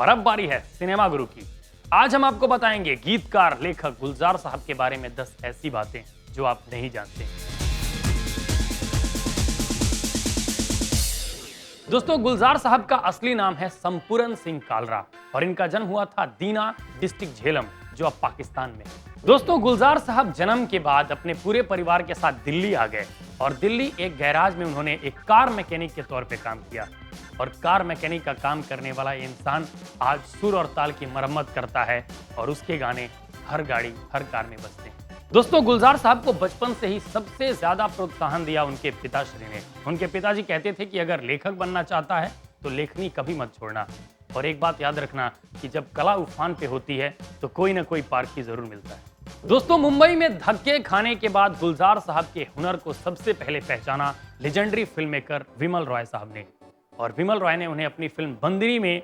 और अब बारी है सिनेमा गुरु की। आज हम आपको बताएंगे गीतकार लेखक गुलजार साहब के बारे में 10 ऐसी बातें जो आप नहीं जानते। दोस्तों, गुलजार साहब का असली नाम है संपूरन सिंह कालरा और इनका जन्म हुआ था दीना डिस्ट्रिक्ट झेलम, जो अब पाकिस्तान में है। दोस्तों, गुलजार साहब जन्म के बाद अपने पूरे परिवार के साथ दिल्ली आ गए और दिल्ली एक गैराज में उन्होंने एक कार मैकेनिक के तौर पे काम किया। और कार मैकेनिक का काम करने वाला ये इंसान आज सुर और ताल की मरम्मत करता है और उसके गाने हर गाड़ी हर कार में बजते हैं। दोस्तों, गुलजार साहब को बचपन से ही सबसे ज्यादा प्रोत्साहन दिया उनके पिताश्री ने। उनके पिताजी कहते थे कि अगर लेखक बनना चाहता है तो लेखनी कभी मत छोड़ना। और एक बात याद रखना कि जब कला उफान पे होती है तो कोई ना कोई पारखी जरूर मिलता है। दोस्तों, मुंबई में धक्के खाने के बाद गुलजार साहब के हुनर को सबसे पहले पहचाना लेजेंडरी फिल्म मेकर विमल रॉय साहब ने। और विमल रॉय ने उन्हें अपनी फिल्म बंदरी में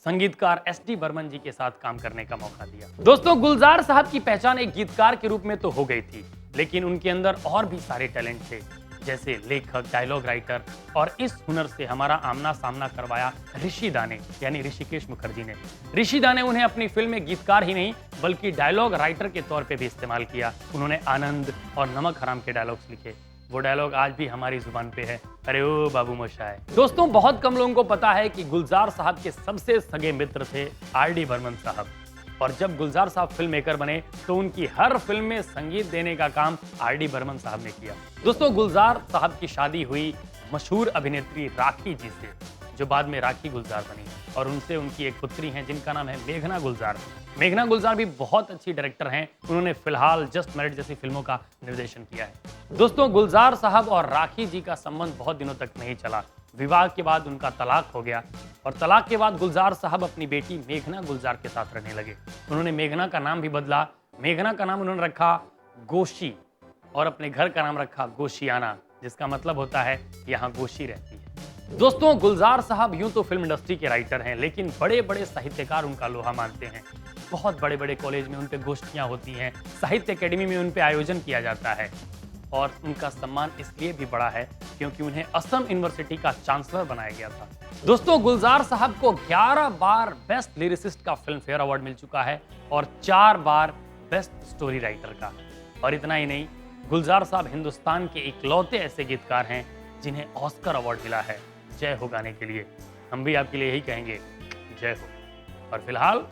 संगीतकार एस.डी. बर्मन जी के साथ काम करने का मौका दिया। दोस्तों, गुलजार साहब की पहचान एक गीतकार के रूप में तो हो गई थी, लेकिन उनके अंदर और भी सारे टैलेंट थे, जैसे लेखक, डायलॉग राइटर। और इस हुनर से हमारा आमना सामना करवाया ऋषि दाने यानी ऋषिकेश मुखर्जी ने। ऋषि दाने उन्हें अपनी फिल्म में गीतकार ही नहीं बल्कि डायलॉग राइटर के तौर पे भी इस्तेमाल किया। उन्होंने आनंद और नमक हराम के डायलॉग्स लिखे। वो डायलॉग आज भी हमारी जुबान पे है, अरे ओ बाबू मोशाय। दोस्तों, बहुत कम लोगों को पता है कि गुलजार साहब के सबसे सगे मित्र थे आर.डी. बर्मन साहब। और जब गुलजार साहब फिल्म मेकर बने तो उनकी हर फिल्म में संगीत देने का काम आर.डी. बर्मन साहब ने किया। दोस्तों, गुलजार साहब की शादी हुई मशहूर अभिनेत्री राखी जी से, जो बाद में राखी गुलजार बनी। और उनसे उनकी एक पुत्री हैं जिनका नाम है मेघना गुलजार। मेघना गुलजार भी बहुत अच्छी डायरेक्टर हैं। उन्होंने फिलहाल जस्ट मैरिड जैसी फिल्मों का निर्देशन किया है। दोस्तों, गुलजार साहब और राखी जी का संबंध बहुत दिनों तक नहीं चला। विवाह के बाद उनका तलाक हो गया और तलाक के बाद गुलजार साहब अपनी बेटी मेघना गुलजार के साथ रहने लगे। उन्होंने मेघना का नाम भी बदला। मेघना का नाम उन्होंने रखा गोशी और अपने घर का नाम रखा गोशियाना, जिसका मतलब होता है यहाँ गोशी रहती है। दोस्तों, गुलजार साहब यूं तो फिल्म इंडस्ट्री के राइटर हैं, लेकिन बड़े बड़े साहित्यकार उनका लोहा मानते हैं। बहुत बड़े बड़े कॉलेज में उन पे गोष्ठियां होती हैं, साहित्य अकेडमी में उन पे आयोजन किया जाता है। और उनका सम्मान इसलिए भी बड़ा है क्योंकि उन्हें असम यूनिवर्सिटी का चांसलर बनाया गया था। दोस्तों, गुलजार साहब को 11 बार बेस्ट लिरिसिस्ट का फिल्म फेयर अवार्ड मिल चुका है और 4 बार बेस्ट स्टोरी राइटर का। और इतना ही नहीं, गुलजार साहब हिंदुस्तान के इकलौते ऐसे गीतकार हैं जिन्हें ऑस्कर अवार्ड मिला है जय हो गाने के लिए। हम भी आपके लिए यही कहेंगे, जय हो। और फिलहाल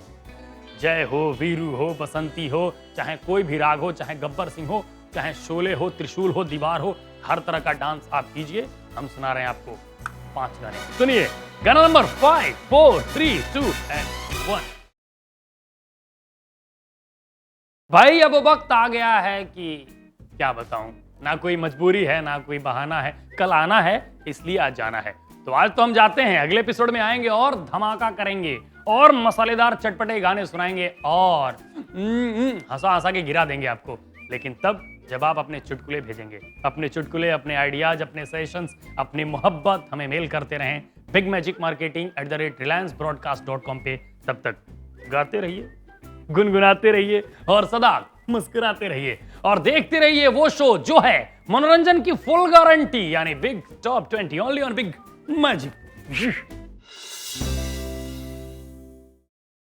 जय हो, वीरू हो, बसंती हो, चाहे कोई भी राग हो, चाहे गब्बर सिंह हो, चाहे शोले हो, त्रिशूल हो, दीवार हो, हर तरह का डांस आप कीजिए। हम सुना रहे हैं आपको 5 गाने। सुनिए गाना नंबर 5, 4, 3, 2 and 1। भाई, अब वक्त आ गया है कि क्या बताऊं, ना कोई मजबूरी है ना कोई बहाना है। कल आना है इसलिए आज जाना है। तो आज तो हम जाते हैं, अगले एपिसोड में आएंगे और धमाका करेंगे और मसालेदार चटपटे गाने सुनाएंगे और हंसा हंसा के गिरा देंगे आपको। लेकिन तब जब आप अपने चुटकुले भेजेंगे, अपने चुटकुले, अपने आइडियाज, अपने सेशंस, अपनी मोहब्बत हमें मेल करते रहें bigmagicmarketing@reliancebroadcast.com पे। तब तक गाते रहिए, गुनगुनाते रहिए और सदा मुस्कुराते रहिए और देखते रहिए वो शो जो है मनोरंजन की फुल गारंटी, यानी big top 20 only on big magic.